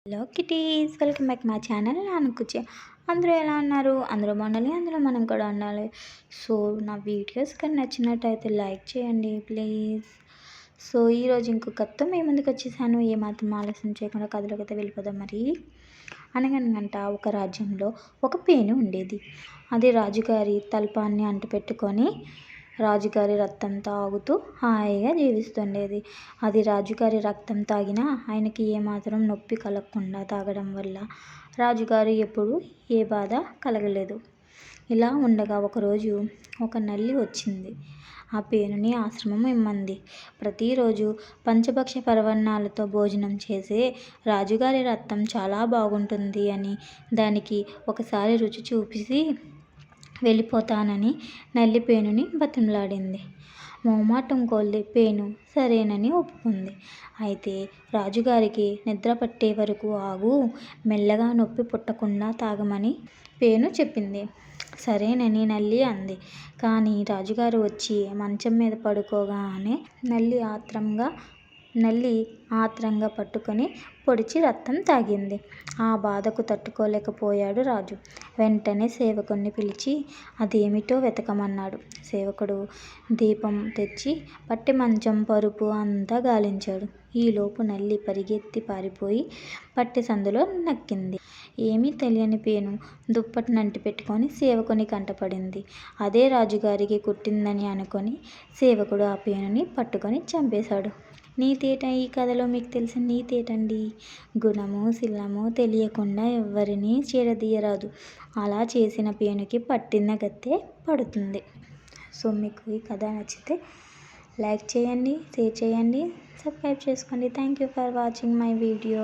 Hello kitties, welcome back my channel నానుకుచి. అందరూ ఎలా ఉన్నారు? అందరూ బాగుండాలి, అందులో మనం కూడా ఉండాలి. సో నా వీడియోస్ కానీ నచ్చినట్టయితే లైక్ చేయండి ప్లీజ్. సో ఈరోజు ఇంకొక కథతో మీ ముందుకు వచ్చేసాను. ఏమాత్రం ఆలస్యం చేయకుండా కథలోకి వెళ్ళిపోదాం. మరి అనగనగంట ఒక రాజ్యంలో ఒక పేను ఉండేది. అది రాజుగారి తల్పాన్ని అంటుపెట్టుకొని రాజుగారి రక్తం తాగుతూ హాయిగా జీవిస్తుండేది. అది రాజుగారి రక్తం తాగినా ఆయనకి ఏమాత్రం నొప్పి కలగకుండా తాగడం వల్ల రాజుగారు ఎప్పుడూ ఏ బాధ కలగలేదు. ఇలా ఉండగా ఒకరోజు ఒక నల్లి వచ్చింది. ఆ పేనుని ఆశ్రమం ఇమ్మంది. ప్రతిరోజు పంచభక్ష పరవన్నాలతో భోజనం చేసే రాజుగారి రక్తం చాలా బాగుంటుంది అని దానికి ఒకసారి రుచి చూపిసి వెళ్ళిపోతానని నల్లి పేనుని బతిమలాడింది. మొహమాటం కొద్దీ పేను సరేనని ఒప్పుకుంది. అయితే రాజుగారికి నిద్ర పట్టే వరకు ఆగు, మెల్లగా నొప్పి పుట్టకుండా తాగమని పేను చెప్పింది. సరేనని నల్లి అంది. కానీ రాజుగారు వచ్చి మంచం మీద పడుకోగానే నల్లి ఆత్రంగా పట్టుకొని పొడిచి రక్తం తాగింది. ఆ బాధకు తట్టుకోలేకపోయాడు రాజు. వెంటనే సేవకుణ్ణి పిలిచి అదేమిటో వెతకమన్నాడు. సేవకుడు దీపం తెచ్చి పట్టి మంచం పరుపు అంతా గాలించాడు. ఈలోపు నల్లి పరిగెత్తి పారిపోయి పట్టి సందులో నక్కింది. ఏమీ తెలియని పేను దుప్పటిని అంటిపెట్టుకొని సేవకుని కంటపడింది. అదే రాజుగారికి కుట్టిందని అనుకొని సేవకుడు ఆ పేనుని పట్టుకొని చంపేశాడు. నీతేట ఈ కథలో మీకు తెలిసిన నీతేటండి. గుణము శీలము తెలియకుండా ఎవ్వరినీ చేరదీయరాదు. అలా చేసిన పేనుకి పట్టిన గతే పడుతుంది. సో మీకు ఈ కథ నచ్చితే లైక్ చేయండి, షేర్ చేయండి, సబ్స్క్రైబ్ చేసుకోండి. Thank you for watching my video.